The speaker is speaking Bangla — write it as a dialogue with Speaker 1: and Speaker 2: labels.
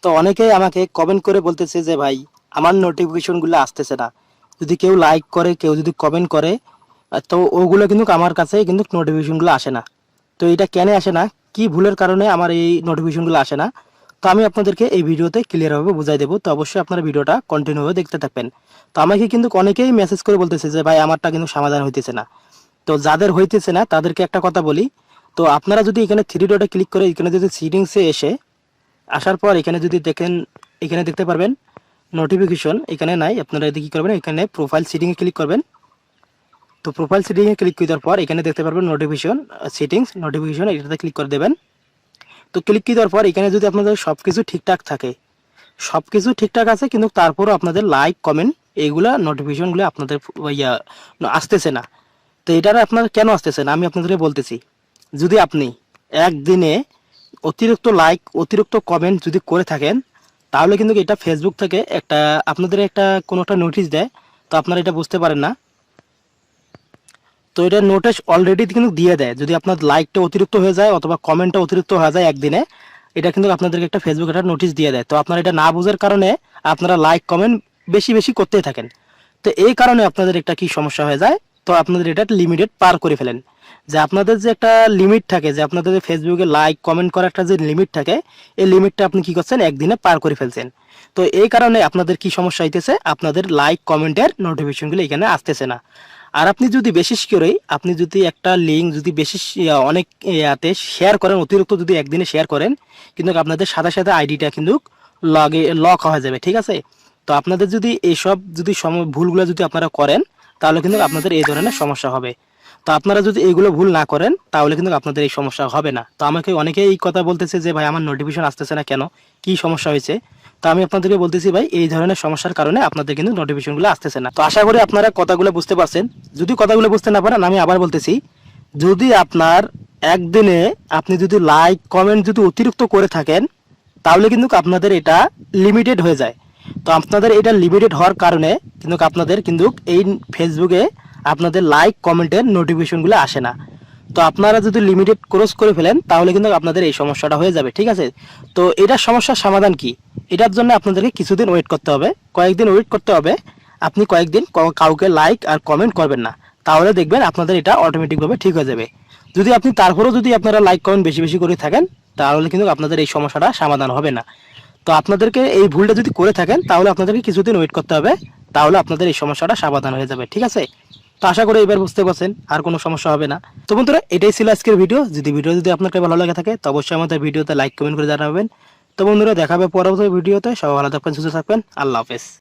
Speaker 1: তো অনেকেই আমাকে কমেন্ট করে বলতেছে যে ভাই আমার নোটিফিকেশনগুলো আসতেছে না। যদি কেউ লাইক করে, কেউ যদি কমেন্ট করে, তো ওগুলো কিন্তু আমার কাছে কিন্তু নোটিফিকেশনগুলো আসে না। তো এটা কেন আসে না, কি ভুলের কারণে আমার এই নোটিফিকেশনগুলো আসে না, তো আমি আপনাদেরকে এই ভিডিওতে ক্লিয়ারভাবে বুঝাই দেবো। তো অবশ্যই আপনারা ভিডিওটা কন্টিনিউভাবে দেখতে থাকবেন। তো আমাকে কিন্তু অনেকেই মেসেজ করে বলতেছে যে ভাই আমারটা কিন্তু সমাধান হইতেছে না। তো যাদের হইতেছে না তাদেরকে একটা কথা বলি। তো আপনারা যদি এখানে থ্রি ডটে ক্লিক করে এখানে যদি সেটিংসে এসে আসার পর এখানে যদি দেখেন, এখানে দেখতে পারবেন নোটিফিকেশন এখানে নাই। আপনারা এদিকে কি করবেন, এখানে প্রোফাইল সেটিংয়ে ক্লিক করবেন। তো প্রোফাইল সেটিংয়ে ক্লিক করার পর এখানে দেখতে পারবেন নোটিফিকেশন সেটিংস, নোটিফিকেশন এটাতে ক্লিক করে দেবেন। তো ক্লিক করার পর এখানে যদি আপনাদের সব কিছু ঠিকঠাক থাকে, সব কিছু ঠিকঠাক আছে কিন্তু তারপরও আপনাদের লাইক কমেন্ট এইগুলা নোটিফিকেশনগুলো আপনাদের ইয়া আসতেছে না। তো এটার আপনার কেন আসতেছে না আমি আপনাদেরকে বলতেছি। যদি আপনি একদিনে অতিরিক্ত লাইক, অতিরিক্ত কমেন্ট যদি করে থাকেন, তাহলে কিন্তু এটা ফেসবুক থেকে একটা আপনাদের একটা কোনো একটা নোটিশ দেয়। তো আপনারা এটা বুঝতে পারেন না। তো এটা নোটিশ অলরেডি কিন্তু দিয়ে দেয়, যদি আপনার লাইকটা অতিরিক্ত হয়ে যায় অথবা কমেন্টটা অতিরিক্ত হয়ে যায় একদিনে, এটা কিন্তু আপনাদেরকে একটা ফেসবুক একটা নোটিশ দিয়ে দেয়। তো আপনারা এটা না বোঝার কারণে আপনারা লাইক কমেন্ট বেশি বেশি করতেই থাকেন। তো এই কারণে আপনাদের একটা কি সমস্যা হয়ে যায়, তো আপনাদের এটা লিমিটেড পার করে ফেলেন। যে আপনাদের যে একটা লিমিট থাকে, যে আপনাদের যে ফেসবুকে লাইক কমেন্ট করার একটা যে লিমিট থাকে, এই লিমিটটা আপনি কি করছেন একদিনে পার করে ফেলছেন। তো এই কারণে আপনাদের কি সমস্যা হইতেছে, আপনাদের লাইক কমেন্টের নোটিফিকেশনগুলো এখানে আসতেছে না। আর আপনি যদি বিশেষ করে আপনি যদি একটা লিঙ্ক যদি বেশি অনেক ইয়াতে শেয়ার করেন, অতিরিক্ত যদি একদিনে শেয়ার করেন, কিন্তু আপনাদের সাথে সাথে আইডিটা কিন্তু লক হয়ে যাবে, ঠিক আছে। তো আপনাদের যদি এইসব যদি ভুলগুলো যদি আপনারা করেন, তাহলে কিন্তু আপনাদের এই ধরনের সমস্যা হবে। তো আপনারা যদি এইগুলো ভুল না করেন তাহলে কিন্তু আপনাদের এই সমস্যা হবে না। তো আমাকে অনেকেই এই কথা বলতেছে যে ভাই আমার নোটিফিকেশন আসতেছে না কেন, কি সমস্যা হয়েছে। তো আমি আপনাদেরকে বলতেছি ভাই এই ধরনের সমস্যার কারণে আপনাদের কিন্তু নোটিফিকেশনগুলো আসতেছে না। তো আশা করি আপনারা কথাগুলো বুঝতে পারছেন। যদি কথাগুলো বুঝতে না পারেন আমি আবার বলতেছি, যদি আপনার একদিনে আপনি যদি লাইক কমেন্ট যদি অতিরিক্ত করে থাকেন, তাহলে কিন্তু আপনাদের এটা লিমিটেড হয়ে যায়। তো আপনাদের এটা লিমিটেড হওয়ার কারণে কিন্তু আপনাদের কিন্তু এই ফেসবুকে আপনাদের লাইক কমেন্টের নোটিফিকেশনগুলো আসে না। তো আপনারা যদি লিমিটেড ক্রস করে ফেলেন তাহলে কিন্তু আপনাদের এই সমস্যাটা হয়ে যাবে, ঠিক আছে। তো এটার সমস্যার সমাধান কি, এটার জন্য আপনাদেরকে কিছুদিন ওয়েট করতে হবে, কয়েকদিন ওয়েট করতে হবে। আপনি কয়েকদিন কাউকে লাইক আর কমেন্ট করবেন না, তাহলে দেখবেন আপনাদের এটা অটোমেটিকভাবে ঠিক হয়ে যাবে। যদি আপনি তারপরেও যদি আপনারা লাইক কমেন্ট বেশি বেশি করে থাকেন, তাহলে কিন্তু আপনাদের এই সমস্যাটা সমাধান হবে না। তো আপনাদেরকে এই ভুলটা যদি করে থাকেন তাহলে আপনাদেরকে কিছুদিন ওয়েট করতে হবে, তাহলে আপনাদের এই সমস্যাটা সমাধান হয়ে যাবে, ঠিক আছে। তো আশা করি এবার বুঝতে পারছেন, আর কোনো সমস্যা হবে না। তো বন্ধুরা এটাই ছিল আজকের ভিডিও। যদি আপনাকে ভালো লাগে থাকে তো অবশ্যই আমাদের ভিডিওতে লাইক কমেন্ট করে জানাবেন। তো বন্ধুরা দেখাবে পরবর্তী ভিডিওতে। সবাই ভালো থাকবেন, সুস্থ থাকবেন, আল্লাহ হাফেজ।